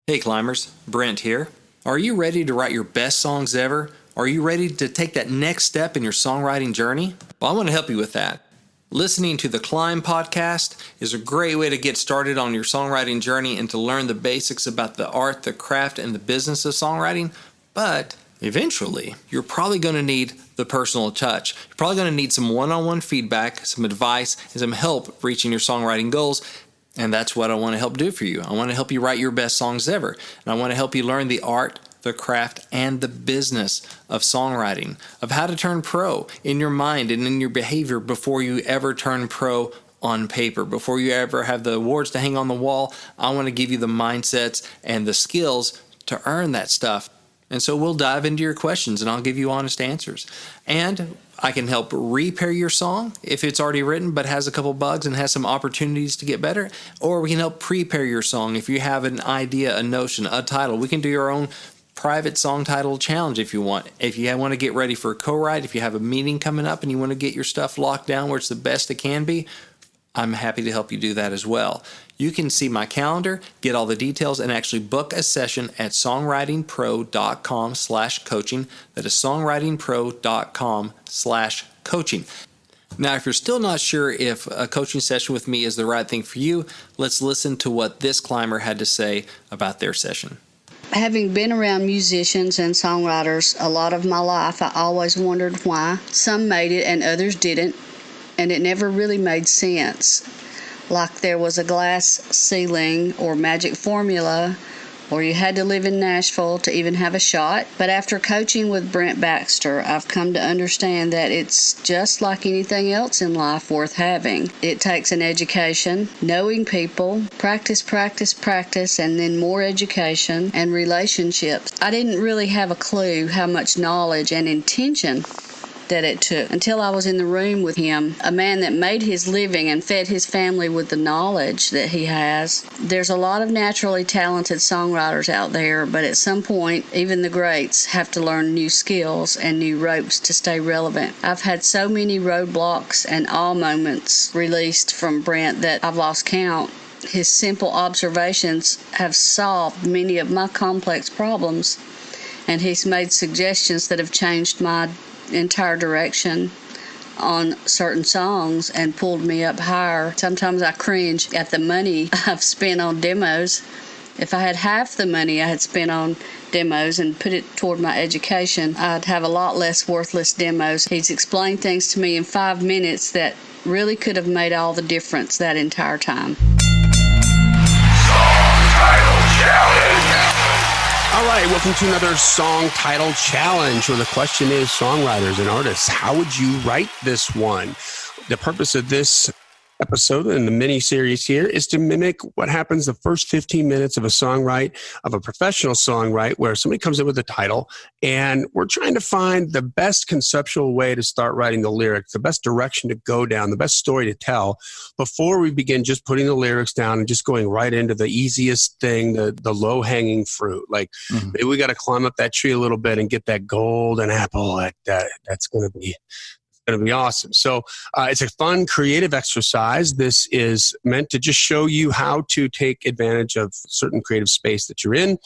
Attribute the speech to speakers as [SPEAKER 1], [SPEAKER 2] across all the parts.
[SPEAKER 1] Hey climbers, Brent here. Are you ready to write your best songs ever? Are you ready to take that next step in your songwriting journey? Well, I want to help you with that. Listening to the C.L.I.M.B podcast is a great way to get started on your songwriting journey and to learn the basics about the art, the craft, and the business of songwriting. But eventually, you're probably going to need the personal touch. You're probably going to need some one-on-one feedback, some advice, and some help reaching your songwriting goals. And that's what I want to help do for you. I want to help you write your best songs ever. And I want to help you learn the art, the craft, and the business of songwriting, of how to turn pro in your mind and in your behavior before you ever turn pro on paper. Before you ever have the awards to hang on the wall, I want to give you the mindsets and the skills to earn that stuff. And so we'll dive into your questions and I'll give you honest answers. And I can help repair your song if it's already written but has a couple bugs and has some opportunities to get better. Or we can help prepare your song if you have an idea, a notion, a title. We can do your own private song title challenge if you want. If you want to get ready for a co-write, if you have a meeting coming up and you want to get your stuff locked down where it's the best it can be, I'm happy to help you do that as well. You can see my calendar, get all the details, and actually book a session at songwritingpro.com/coaching. That is songwritingpro.com/coaching. Now, if you're still not sure if a coaching session with me is the right thing for you, let's listen to what this climber had to say about their session.
[SPEAKER 2] Having been around musicians and songwriters a lot of my life, I always wondered why some made it and others didn't, and it never really made sense. Like there was a glass ceiling or magic formula, or you had to live in Nashville to even have a shot. But after coaching with Brent Baxter, I've come to understand that it's just like anything else in life worth having. It takes an education, knowing people, practice, and then more education and relationships. I didn't really have a clue how much knowledge and intention that it took until I was in the room with him, a man that made his living and fed his family with the knowledge that he has. There's a lot of naturally talented songwriters out there, but at some point, even the greats have to learn new skills and new ropes to stay relevant. I've had so many roadblocks and awe moments released from Brent that I've lost count. His simple observations have solved many of my complex problems, and he's made suggestions that have changed my entire direction on certain songs and pulled me up higher. Sometimes I cringe at the money I've spent on demos. If I had half the money I had spent on demos and put it toward my education, I'd have a lot less worthless demos. He's explained things to me in 5 minutes that really could have made all the difference that entire time.
[SPEAKER 3] Song Title Challenge.
[SPEAKER 4] All right, welcome to another Song Title Challenge, where the question is, songwriters and artists, how would you write this one? The purpose of this episode and the mini-series here is to mimic what happens the first 15 minutes of a songwrite, of a professional songwrite, where somebody comes in with a title, and we're trying to find the best conceptual way to start writing the lyrics, the best direction to go down, the best story to tell, before we begin just putting the lyrics down and just going right into the easiest thing, the low-hanging fruit. Like, maybe we got to climb up that tree a little bit and get that golden apple. That's going to be awesome. So it's a fun, creative exercise. This is meant to just show you how to take advantage of certain creative space that you're in.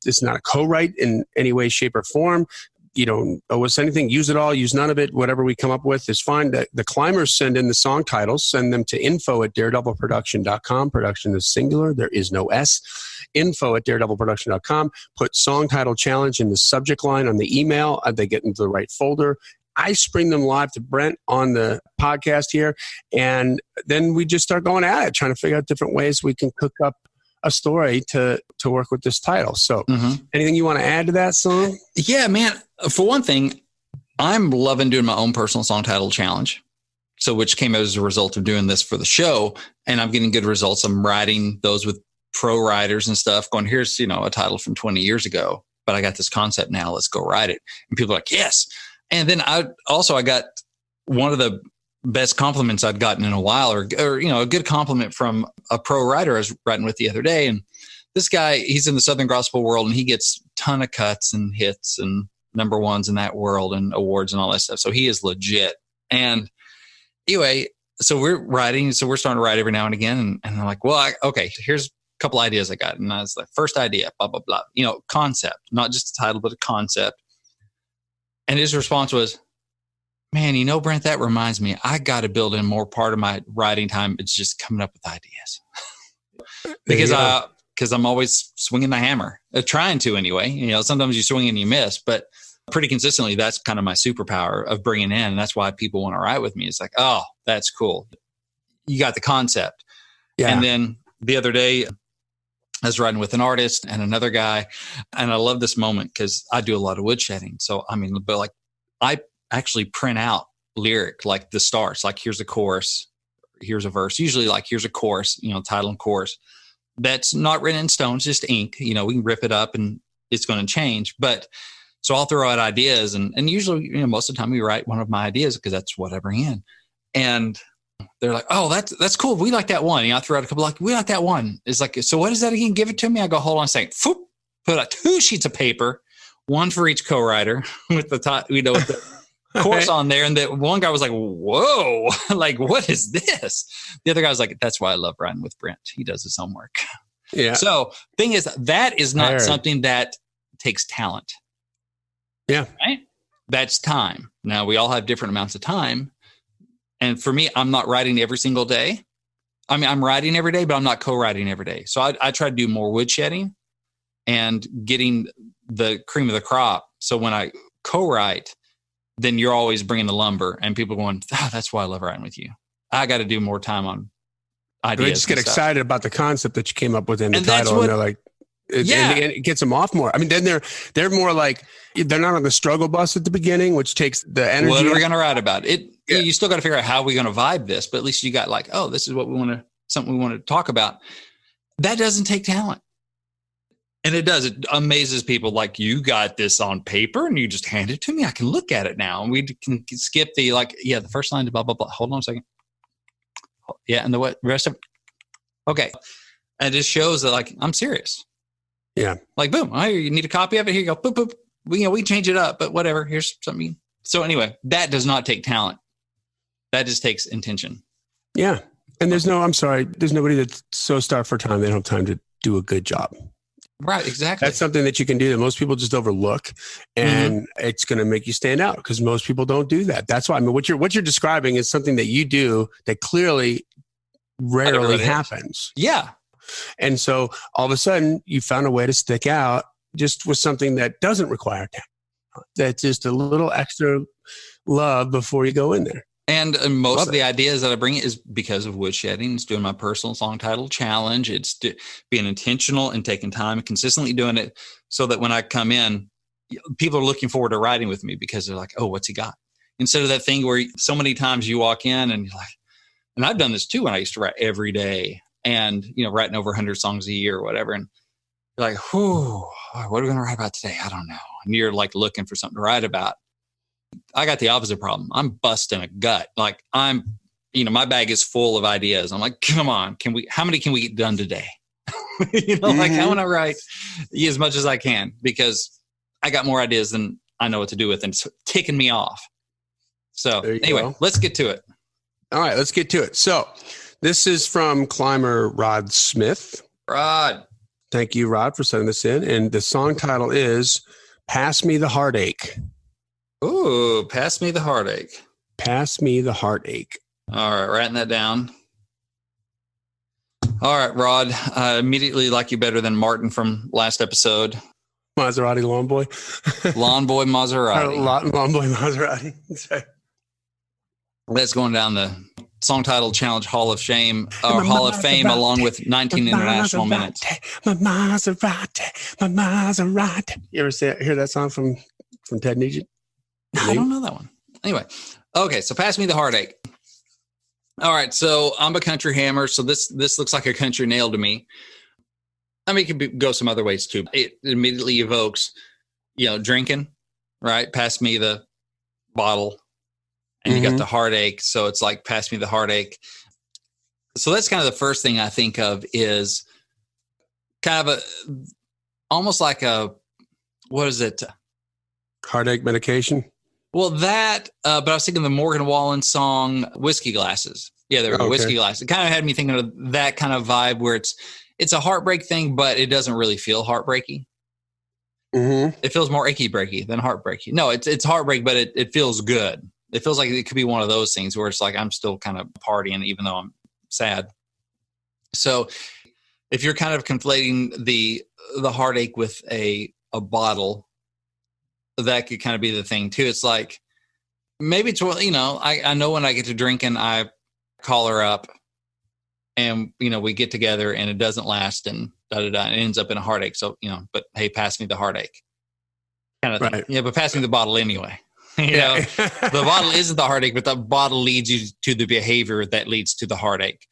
[SPEAKER 4] This is not a co-write in any way, shape, or form. You don't owe us anything. Use it all, use none of it. Whatever we come up with is fine. The climbers send in the song titles, send them to info@daredevilproduction.com. Production is singular. There is no S. info@daredevilproduction.com. Put song title challenge in the subject line on the email. They get into the right folder. I spring them live to Brent on the podcast here, and then we just start going at it, trying to figure out different ways we can cook up a story to work with this title. So anything you want to add to that song?
[SPEAKER 1] Yeah, man. For one thing, I'm loving doing my own personal song title challenge. So which came as a result of doing this for the show, and I'm getting good results. I'm writing those with pro writers and stuff, going, here's, a title from 20 years ago, but I got this concept now, let's go write it. And people are like, yes. And then I got one of the best compliments I'd gotten in a while, or a good compliment from a pro writer I was writing with the other day. And this guy, he's in the Southern gospel world, and he gets a ton of cuts and hits and number ones in that world and awards and all that stuff. So he is legit. And anyway, so we're writing. So we're starting to write every now and again. And I'm like, well, okay, here's
[SPEAKER 5] couple ideas I got. And I was like, first idea, blah, blah, blah. You know, concept, not just a title, but a concept. And his response was, man, you know, Brent, that reminds me, I got to build in more part of my writing time. It's just coming up with ideas. Because I'm always swinging the hammer, trying to anyway. You know, sometimes you swing and you miss, but pretty consistently, that's kind of my superpower of bringing in. And that's why people want to write with me. It's like, oh, that's cool. You got the concept. Yeah. And then the other day, I was writing with an artist and another guy. And I love this moment because I do a lot of woodshedding. So, I mean, but like I actually print out lyric, like the starts, like here's a chorus, here's a verse, usually like here's a chorus, you know, title and chorus. That's not written in stone, it's just ink. You know, we can rip it up and it's going to change. But so I'll throw out ideas and usually, you know, most of the time we write one of my ideas because that's what I bring in. And they're like, oh, that's cool. We like that one. You know, I throw out a couple like, we like that one. It's like, so what is that again? Give it to me. I go, hold on a second. Put out 2 sheets of paper, one for each co-writer with the top, you know, with the course on there. And that one guy was like, whoa, like, what is this? The other guy was like, that's why I love writing with Brent. He does his homework. Yeah. So thing is, that is not something that takes talent. Yeah. Right. That's time. Now we all have different amounts of time. And for me, I'm not writing every single day. I mean, I'm writing every day, but I'm not co-writing every day. So I try to do more woodshedding and getting the cream of the crop. So when I co-write, then you're always bringing the lumber and people going, oh, that's why I love writing with you. I got to do more time on ideas. They
[SPEAKER 4] just get excited about the concept that you came up with in the title. And they're like, and it gets them off more. I mean, then they're more like, they're not on the struggle bus at the beginning, which takes the energy.
[SPEAKER 5] What are we going to write about? You still got to figure out how we're going to vibe this, but at least you got like, oh, this is what something we want to talk about. That doesn't take talent. And it does. It amazes people. Like, you got this on paper and you just hand it to me. I can look at it now. And we can skip the the first line to blah, blah, blah. Hold on a second. Yeah. And the rest of it. Okay. And it just shows that like, I'm serious. Yeah. Like, boom. Oh, you need a copy of it. Here you go. Boop, boop. We can change it up, but whatever. Here's something. So anyway, that does not take talent. That just takes intention.
[SPEAKER 4] Yeah. And there's nobody that's so starved for time. They don't have time to do a good job.
[SPEAKER 5] Right. Exactly.
[SPEAKER 4] That's something that you can do that most people just overlook, and it's going to make you stand out because most people don't do that. That's why, I mean, what you're describing is something that you do that clearly rarely happens.
[SPEAKER 5] Yeah.
[SPEAKER 4] And so all of a sudden you found a way to stick out just with something that doesn't require talent. That's just a little extra love before you go in there.
[SPEAKER 5] And most of the ideas that I bring is because of woodshedding. It's doing my personal song title challenge. It's being intentional and taking time and consistently doing it so that when I come in, people are looking forward to writing with me because they're like, oh, what's he got? Instead of that thing where so many times you walk in and you're like, and I've done this too when I used to write every day and, you know, writing over 100 songs a year or whatever. And you're like, whew, what are we going to write about today? I don't know. And you're like looking for something to write about. I got the opposite problem. I'm busting a gut. Like my bag is full of ideas. I'm like, come on, how many can we get done today? Like I want to write as much as I can because I got more ideas than I know what to do with, and it's ticking me off. So anyway, let's get to it.
[SPEAKER 4] All right, let's get to it. So this is from climber Rod Smith.
[SPEAKER 5] Rod.
[SPEAKER 4] Thank you, Rod, for sending this in. And the song title is Pass Me the Heartache.
[SPEAKER 5] Ooh, Pass Me the Heartache.
[SPEAKER 4] Pass Me the Heartache.
[SPEAKER 5] All right, writing that down. All right, Rod. I immediately like you better than Martin from last episode.
[SPEAKER 4] Maserati Lawn Boy.
[SPEAKER 5] Lawn Boy Maserati.
[SPEAKER 4] Lawn Boy Maserati. Sorry.
[SPEAKER 5] That's going down the Song Title Challenge Hall of Fame, Hall of Fame, along with 19 international minutes.
[SPEAKER 4] My Maserati. You ever hear that song from Ted Nugent?
[SPEAKER 5] I don't know that one. Anyway, okay, so Pass Me the Heartache. All right, so I'm a country hammer, so this looks like a country nail to me. I mean, it could go some other ways too. It immediately evokes, drinking, right? Pass me the bottle. And you got the heartache. So it's like, pass me the heartache. So that's kind of the first thing I think of is kind of almost like what is it?
[SPEAKER 4] Heartache medication?
[SPEAKER 5] Well, that, but I was thinking the Morgan Wallen song, Whiskey Glasses. Yeah, there were Whiskey Glasses. It kind of had me thinking of that kind of vibe where it's a heartbreak thing, but it doesn't really feel heartbreaky.
[SPEAKER 4] Mm-hmm.
[SPEAKER 5] It feels more achy breaky than heartbreaky. No, it's heartbreak, but it feels good. It feels like it could be one of those things where it's like I'm still kind of partying even though I'm sad. So if you're kind of conflating the heartache with a bottle, that could kind of be the thing too. It's like maybe it's, I know when I get to drinking, I call her up and, we get together and it doesn't last and it ends up in a heartache. So, but hey, pass me the heartache kind of thing.
[SPEAKER 4] Right.
[SPEAKER 5] Yeah, but pass me the bottle anyway. The bottle isn't the heartache, but the bottle leads you to the behavior that leads to the heartache.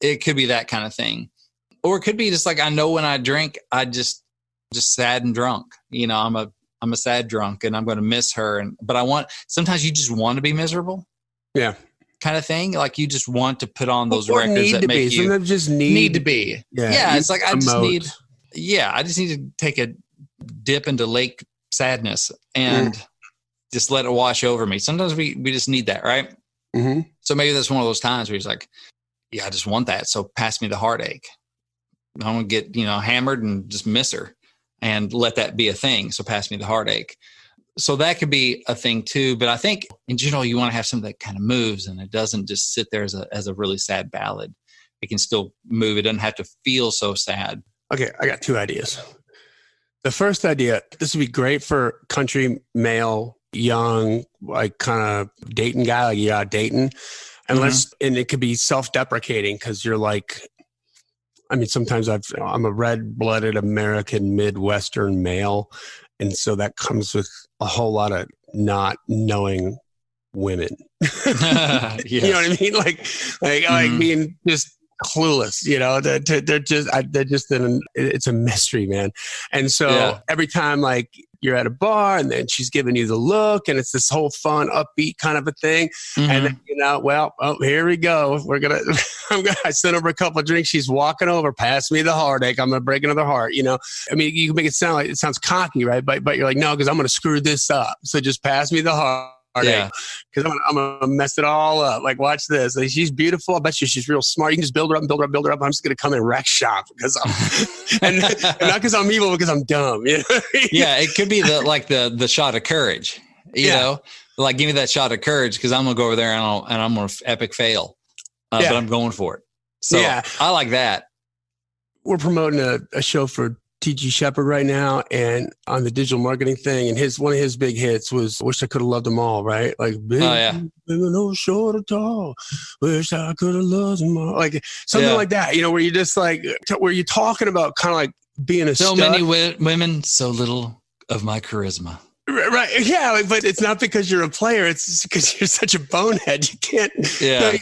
[SPEAKER 5] It could be that kind of thing. Or it could be just like, I know when I drink, I just sad and drunk. I'm a sad drunk and I'm going to miss her. But sometimes you just want to be miserable.
[SPEAKER 4] Yeah.
[SPEAKER 5] Kind of thing. Like you just want to put on those
[SPEAKER 4] or
[SPEAKER 5] records that make you
[SPEAKER 4] sometimes just
[SPEAKER 5] need to be. Yeah. It's like, I just need to take a dip into lake sadness and just let it wash over me. Sometimes we just need that. Right.
[SPEAKER 4] Mm-hmm.
[SPEAKER 5] So maybe that's one of those times where he's like, yeah, I just want that. So pass me the heartache. I want to get, hammered and just miss her and let that be a thing. So pass me the heartache. So that could be a thing too. But I think in general, you want to have something that kind of moves and it doesn't just sit there as a really sad ballad. It can still move. It doesn't have to feel so sad.
[SPEAKER 4] Okay. I got 2 ideas. The first idea, this would be great for country male, young, like kind of dating guy, like you're out dating. And it could be self-deprecating because you're like, sometimes I'm a red-blooded American Midwestern male. And so that comes with a whole lot of not knowing women.
[SPEAKER 5] Yes.
[SPEAKER 4] You know what I mean? Like being just clueless, they're just it's a mystery, man. And so every time like you're at a bar and then she's giving you the look and it's this whole fun, upbeat kind of a thing. And then, here we go. I sent over a couple of drinks. She's walking over, pass me the heartache. I'm going to break another heart. You can make it sound like it sounds cocky, right? But you're like, no, because I'm going to screw this up. So just pass me the heartache. Because I'm gonna mess it all up. Like, watch this. Like, she's beautiful. I bet you she's real smart. You can just build her up and build her up, build her up. I'm just gonna come and wreck shop because and not because I'm evil, because I'm dumb.
[SPEAKER 5] Yeah, it could be the shot of courage. You know, like give me that shot of courage because I'm gonna go over there and I'm gonna epic fail, but I'm going for it. So I like that.
[SPEAKER 4] We're promoting a show for T.G. Shepherd right now, and on the digital marketing thing, and one of his big hits was "Wish I Could Have Loved Them All," right? Like, big, no short or tall, wish I could have loved them all, like something like that. Where you just like, where you're talking about kind of like being a
[SPEAKER 5] so
[SPEAKER 4] stud.
[SPEAKER 5] many women, so little of my charisma.
[SPEAKER 4] Right? Yeah, but it's not because you're a player; it's because you're such a bonehead. You can't.
[SPEAKER 5] Yeah.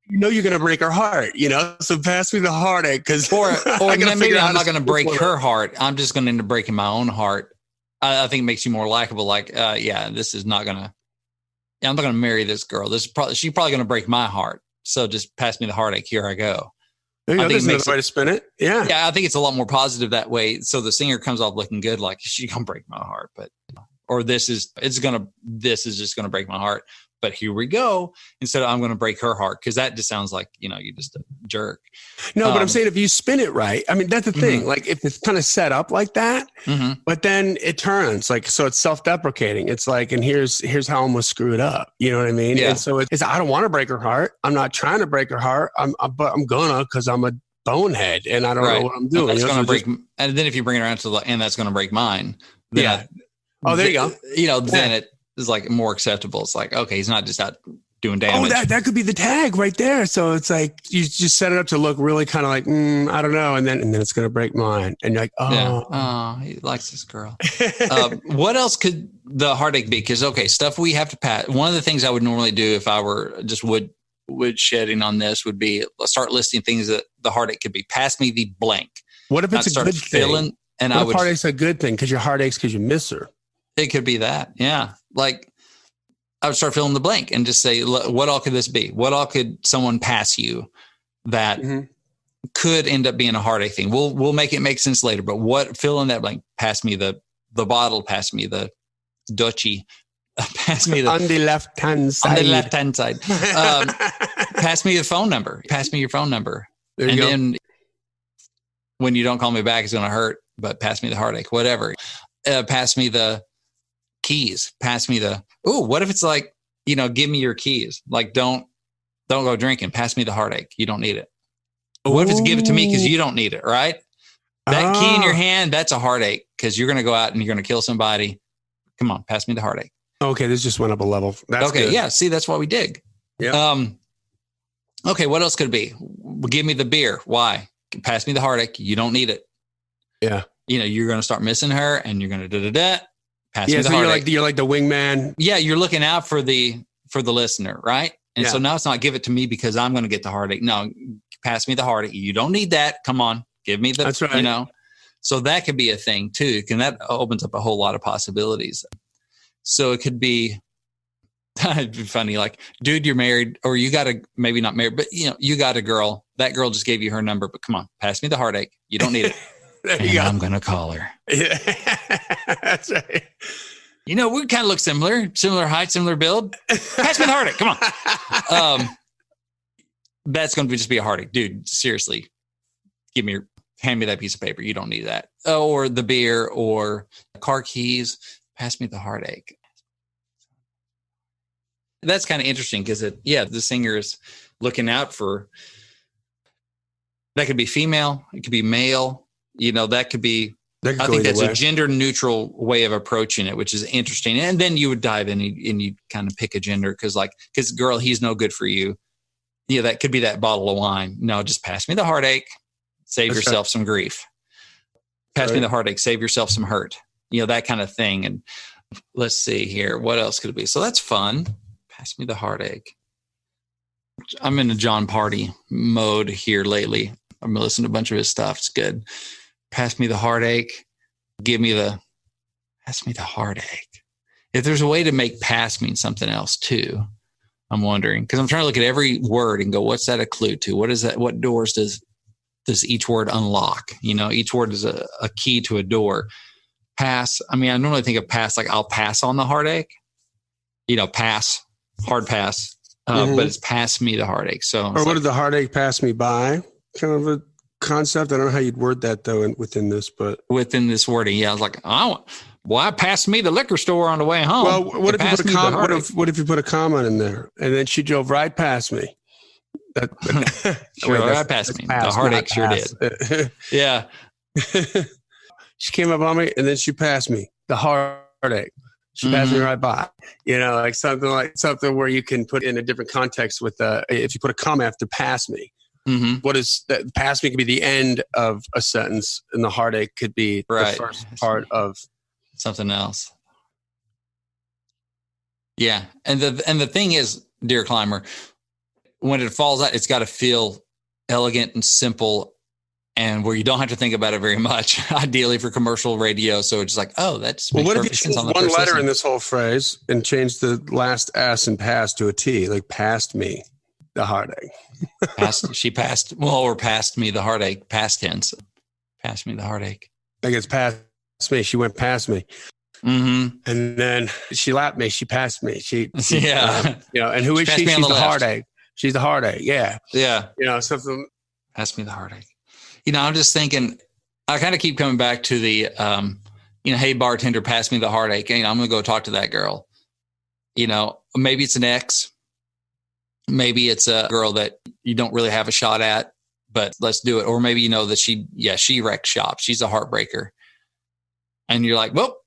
[SPEAKER 4] You're going to break her heart, so pass me the heartache because
[SPEAKER 5] or maybe I'm not going to break her heart. I'm just going to end up breaking my own heart. I think it makes you more likable. Like, this is not going to, I'm not going to marry this girl. She's probably going to break my heart. So just pass me the heartache. Here I go.
[SPEAKER 4] There you go. There's another way to spin it. Yeah.
[SPEAKER 5] Yeah. I think it's a lot more positive that way. So the singer comes off looking good. Like she's going to break my heart, or this is just going to break my heart. But here we go. Instead of I'm going to break her heart, because that just sounds like, you're just a jerk.
[SPEAKER 4] No, but I'm saying if you spin it right, that's the thing. Like if it's kind of set up like that, but then it turns like, so it's self-deprecating. It's like, and here's how I'm going to screw it up. You know what I mean?
[SPEAKER 5] Yeah.
[SPEAKER 4] And so I don't want to break her heart. I'm not trying to break her heart. But I'm gonna, because I'm a bonehead and I don't know what I'm doing.
[SPEAKER 5] That's going to break. And then if you bring it around to and that's going to break mine. Then
[SPEAKER 4] there you go.
[SPEAKER 5] Then it is like more acceptable. It's like, okay, he's not just out doing damage.
[SPEAKER 4] Oh, that could be the tag right there. So it's like you just set it up to look really kind of like, I don't know, and then it's going to break mine, and you're like,
[SPEAKER 5] he likes this girl. What else could the heartache be? Because stuff we have to pass. One of the things I would normally do if I were just wood shedding on this would be start listing things that the heartache could be. Pass me the blank.
[SPEAKER 4] What if it's a good thing? And what if heartache's a good thing because your heart aches because you miss her?
[SPEAKER 5] It could be that, yeah. Like I would start filling the blank and just say, what all could this be? What all could someone pass you that could end up being a heartache thing? We'll make it make sense later, but fill in that blank. Pass me the bottle, pass me the Dutchie, pass me
[SPEAKER 4] on the left hand side.
[SPEAKER 5] On the left hand side. Pass me the phone number. Pass me your phone number.
[SPEAKER 4] There you go.
[SPEAKER 5] Then When you don't call me back, it's going to hurt, but pass me the heartache, whatever. Pass me the keys. Pass me the, what if it's like, give me your keys. Like, don't go drinking. Pass me the heartache. You don't need it. What if it's give it to me because you don't need it, right? That key in your hand, that's a heartache because you're going to go out and you're going to kill somebody. Come on, pass me the heartache.
[SPEAKER 4] Okay, this just went up a level. That's
[SPEAKER 5] okay,
[SPEAKER 4] good.
[SPEAKER 5] yeah. See, that's why we dig.
[SPEAKER 4] Yeah.
[SPEAKER 5] Okay, what else could it be? Give me the beer. Why? Pass me the heartache. You don't need it.
[SPEAKER 4] Yeah.
[SPEAKER 5] You're going to start missing her and you're going to pass me the
[SPEAKER 4] so
[SPEAKER 5] heartache.
[SPEAKER 4] you're like the wingman.
[SPEAKER 5] Yeah, you're looking out for the listener, right? And so now it's not give it to me because I'm going to get the heartache. No, pass me the heartache. You don't need that. Come on, give me the.
[SPEAKER 4] That's right.
[SPEAKER 5] So that could be a thing too. And that opens up a whole lot of possibilities. So it could be. It'd be funny, like, dude, you're married, or you got maybe not married, but you got a girl. That girl just gave you her number, but come on, pass me the heartache. You don't need it. I'm going to call her.
[SPEAKER 4] Yeah. That's right.
[SPEAKER 5] We kind of look similar height, similar build. Pass me the heartache. Come on. That's going to just be a heartache. Dude, seriously, hand me that piece of paper. You don't need that. Or the beer or car keys. Pass me the heartache. That's kind of interesting because the singer is looking out for, that could be female. It could be male. That could be, I think that's a gender neutral way of approaching it, which is interesting. And then you would dive in and you kind of pick a gender because girl, he's no good for you. Yeah, that could be that bottle of wine. No, just pass me the heartache. Save yourself some grief. Pass me the heartache. Save yourself some hurt. That kind of thing. And let's see here. What else could it be? So that's fun. Pass me the heartache. I'm in a John Party mode here lately. I'm listening to a bunch of his stuff. It's good. Pass me the heartache. Pass me the heartache. If there's a way to make pass mean something else too, I'm wondering, because I'm trying to look at every word and go, what's that a clue to? What is that? What doors does each word unlock? Each word is a key to a door. Pass. I mean, I normally think of pass, like I'll pass on the heartache, pass, hard pass, but it's pass me the heartache. So,
[SPEAKER 4] or what did the heartache pass me by? Kind of a concept. I don't know how you'd word that though within this, but
[SPEAKER 5] within this wording, yeah, I was like, why pass me the liquor store on the way home?
[SPEAKER 4] Well, what if you put a comma? What if you put a comma in there and then she drove right past me?
[SPEAKER 5] Right past me. The heartache sure did. Yeah.
[SPEAKER 4] She came up on me and then she passed me. The heartache. She passed me right by. Like something where you can put in a different context with if you put a comma after pass me. Mm-hmm. What is that? Pass me could be the end of a sentence, and the heartache could be the first part of
[SPEAKER 5] something else. Yeah, and the thing is, dear climber, when it falls out, it's got to feel elegant and simple, and where you don't have to think about it very much. Ideally for commercial radio, so it's like, that's
[SPEAKER 4] what if you change one letter in this whole phrase and change the last S and pass to a T, like passed me the heartache.
[SPEAKER 5] She passed, or passed me the heartache, past tense. Passed me the heartache.
[SPEAKER 4] Like it's past me. She went past me. Mm-hmm. And then she lapped me. She passed me. And who is she? She's the heartache. She's the heartache. Yeah.
[SPEAKER 5] Yeah.
[SPEAKER 4] Something.
[SPEAKER 5] Passed me the heartache. I'm just thinking, I kind of keep coming back to the, hey, bartender, pass me the heartache. I'm going to go talk to that girl. Maybe it's an ex. Maybe it's a girl that you don't really have a shot at, but let's do it. Or maybe that she wrecked shop. She's a heartbreaker. And you're like, well,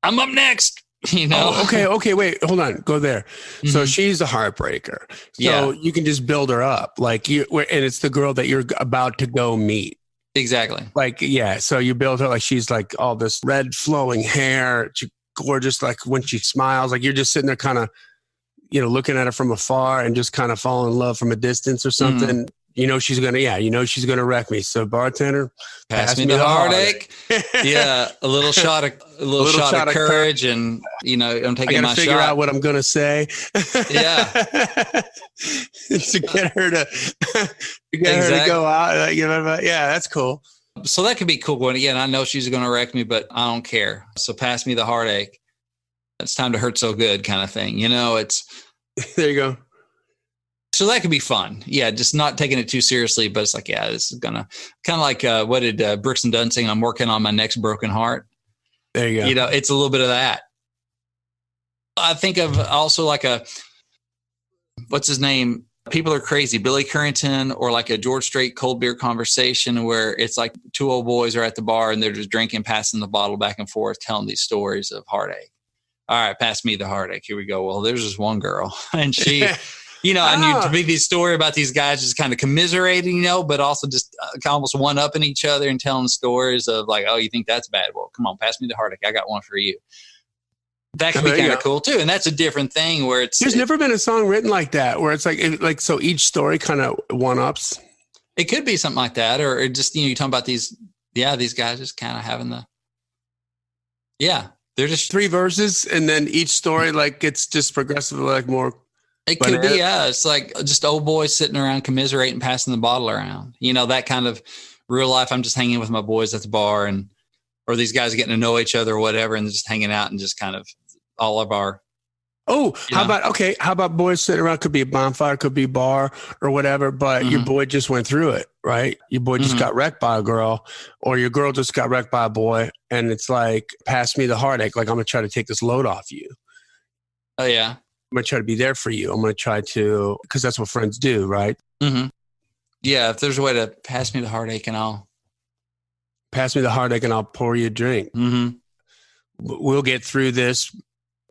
[SPEAKER 5] I'm up next.
[SPEAKER 4] Okay. Wait, hold on. Go there. Mm-hmm. So she's a heartbreaker. So you can just build her up and it's the girl that you're about to go meet.
[SPEAKER 5] Exactly.
[SPEAKER 4] So you build her like she's like all this red flowing hair. She's gorgeous. Like when she smiles, like you're just sitting there kind of, looking at her from afar and just kind of fall in love from a distance or something. Mm-hmm. She's gonna wreck me. So bartender,
[SPEAKER 5] pass me the heartache. Yeah, a little shot of courage, and I'm taking my shot.
[SPEAKER 4] Figure out what I'm gonna say.
[SPEAKER 5] Yeah,
[SPEAKER 4] to get her to go out. Yeah, that's cool.
[SPEAKER 5] So that could be cool. And again, I know she's gonna wreck me, but I don't care. So pass me the heartache. It's time to hurt so good, kind of thing. It's
[SPEAKER 4] there you go.
[SPEAKER 5] So that could be fun. Yeah, just not taking it too seriously, but it's like, yeah, this is gonna kind of like what did Brooks and Dunn sing? I'm working on my next broken heart.
[SPEAKER 4] There you go.
[SPEAKER 5] You know, it's a little bit of that. I think of also like what's his name? People Are Crazy, Billy Currington, or like a George Strait cold beer conversation where it's like two old boys are at the bar and they're just drinking, passing the bottle back and forth, telling these stories of heartache. All right, pass me the heartache. Here we go. Well, there's this one girl and she, you know, and you to be this story about these guys just kind of commiserating, you know, but also just almost one-upping each other and telling stories of like, oh, you think that's bad? Well, come on, pass me the heartache. I got one for you. That could be kind of cool too. And that's a different thing where
[SPEAKER 4] there's never been a song written like that, where it's like, so each story kind of one-ups.
[SPEAKER 5] It could be something like that. Or just, you know, you're talking about these guys just kind of having they're just
[SPEAKER 4] 3 verses. And then each story, like it's just progressively like more.
[SPEAKER 5] It could be, it's like just old boys sitting around commiserating, passing the bottle around, you know, that kind of real life. I'm just hanging with my boys at the bar or these guys getting to know each other or whatever. And just hanging out and just kind of all of our, how about boys sitting around? Could be a bonfire, could be a bar or whatever, but your boy just went through it, right? Your boy just got wrecked by a girl, or your girl just got wrecked by a boy. And it's like, pass me the heartache. Like, I'm going to try to take this load off you. Oh yeah.
[SPEAKER 4] I'm going to try to be there for you. I'm going to try to, because that's what friends do, right?
[SPEAKER 5] Mm-hmm. Yeah. If there's a way to pass me the heartache and I'll
[SPEAKER 4] pour you a drink.
[SPEAKER 5] Mm-hmm.
[SPEAKER 4] We'll get through this.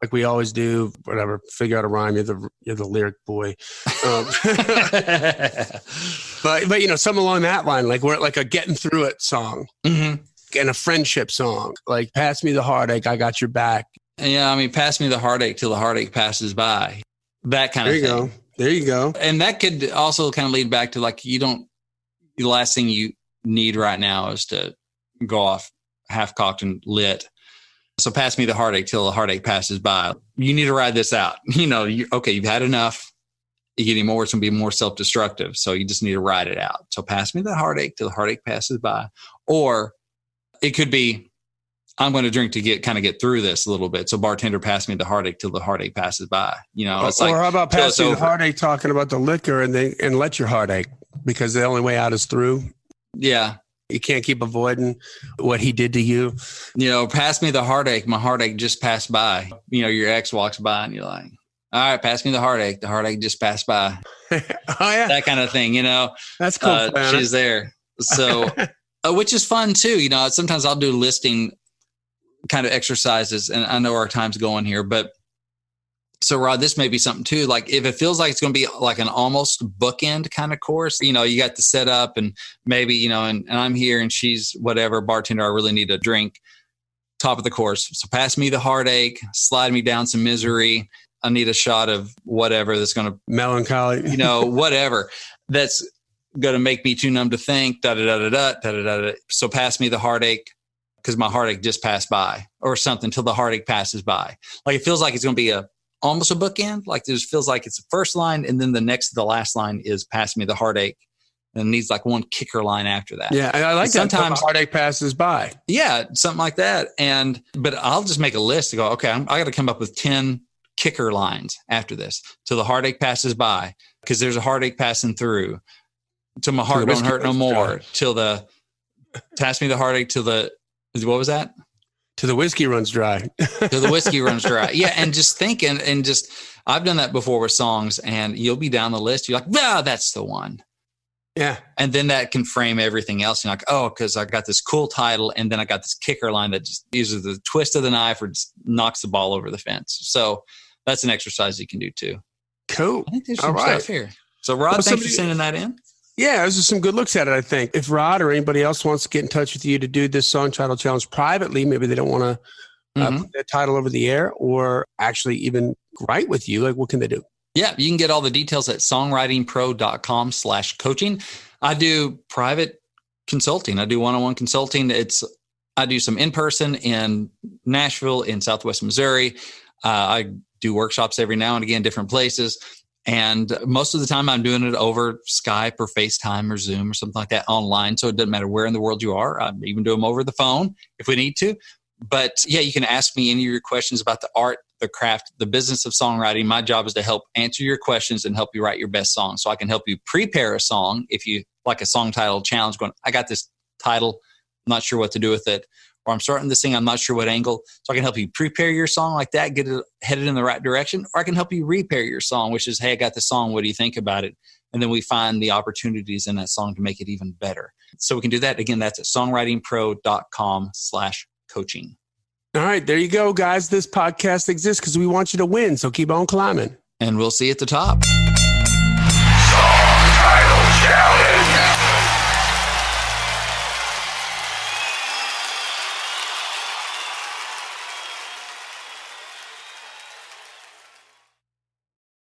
[SPEAKER 4] Like we always do, whatever, figure out a rhyme. You're the lyric boy. But you know, something along that line, like we're like a getting through it song and a friendship song, like pass me the heartache. I got your back.
[SPEAKER 5] Yeah. I mean, pass me the heartache till the heartache passes by. That kind of thing.
[SPEAKER 4] There you go.
[SPEAKER 5] And that could also kind of lead back to like, the last thing you need right now is to go off half cocked and lit. So pass me the heartache till the heartache passes by. You need to ride this out. You know, you've had enough. You get any more, it's going to be more self-destructive. So you just need to ride it out. So pass me the heartache till the heartache passes by. Or it could be, I'm going to drink to get through this a little bit. So bartender, pass me the heartache till the heartache passes by. You know, it's
[SPEAKER 4] or how about pass me the heartache talking about the liquor and let your heartache, because the only way out is through.
[SPEAKER 5] Yeah.
[SPEAKER 4] You can't keep avoiding what he did to you.
[SPEAKER 5] You know, pass me the heartache. My heartache just passed by. You know, your ex walks by and you're like, all right, pass me the heartache. The heartache just passed by.
[SPEAKER 4] Oh, yeah.
[SPEAKER 5] That kind of thing, you know.
[SPEAKER 4] That's cool.
[SPEAKER 5] She's there. So, which is fun too. You know, sometimes I'll do listing kind of exercises, and I know our time's going here, but so Rod, this may be something too. Like if it feels like it's going to be like an almost bookend kind of course, you know, you got the setup and maybe, you know, and I'm here and she's whatever, bartender, I really need a drink, top of the course. So pass me the heartache, slide me down some misery. I need a shot of whatever that's going to
[SPEAKER 4] melancholy,
[SPEAKER 5] you know, whatever that's going to make me too numb to think, da da da da da da da. So pass me the heartache, because my heartache just passed by, or something till the heartache passes by. Like it feels like it's going to be almost a bookend. Like this feels like it's the first line, and then the last line is pass me the heartache, and it needs like one kicker line after that.
[SPEAKER 4] Yeah, I like that. Sometimes the heartache passes by.
[SPEAKER 5] Yeah, something like that. But I'll just make a list to go, okay, I got to come up with 10 kicker lines after this till the heartache passes by, because there's a heartache passing through, till my heart don't hurt no more, till the pass me the heartache till the, what was that?
[SPEAKER 4] Till the whiskey runs dry.
[SPEAKER 5] Till the whiskey runs dry. Yeah. And just thinking, and just, I've done that before with songs, and you'll be down the list. You're like, wow, that's the one.
[SPEAKER 4] Yeah.
[SPEAKER 5] And then that can frame everything else. You're like, oh, because I got this cool title, and then I got this kicker line that just uses the twist of the knife or just knocks the ball over the fence. So that's an exercise you can do too.
[SPEAKER 4] Cool.
[SPEAKER 5] I think there's some stuff here. So Rod, thanks for sending that in.
[SPEAKER 4] Yeah, those are some good looks at it, I think. If Rod or anybody else wants to get in touch with you to do this song title challenge privately, maybe they don't want to put that title over the air, or actually even write with you, like what can they do?
[SPEAKER 5] Yeah, you can get all the details at songwritingpro.com/coaching. I do private consulting. I do one-on-one consulting. I do some in-person in Nashville, in Southwest Missouri. I do workshops every now and again, different places. And most of the time I'm doing it over Skype or FaceTime or Zoom or something like that online. So it doesn't matter where in the world you are. I even do them over the phone if we need to. But yeah, you can ask me any of your questions about the art the craft, the business of songwriting. My job is to help answer your questions and help you write your best song. So I can help you prepare a song. If you like a song title challenge going, I got this title, I'm not sure what to do with it. Or I'm starting to sing, I'm not sure what angle. So I can help you prepare your song like that, get it headed in the right direction. Or I can help you repair your song, which is, hey, I got this song. What do you think about it? And then we find the opportunities in that song to make it even better. So we can do that. Again, that's at songwritingpro.com/coaching. All
[SPEAKER 4] right, there you go, guys. This podcast exists because we want you to win. So keep on climbing.
[SPEAKER 5] And we'll see you at the top.
[SPEAKER 3] Song Title Challenge.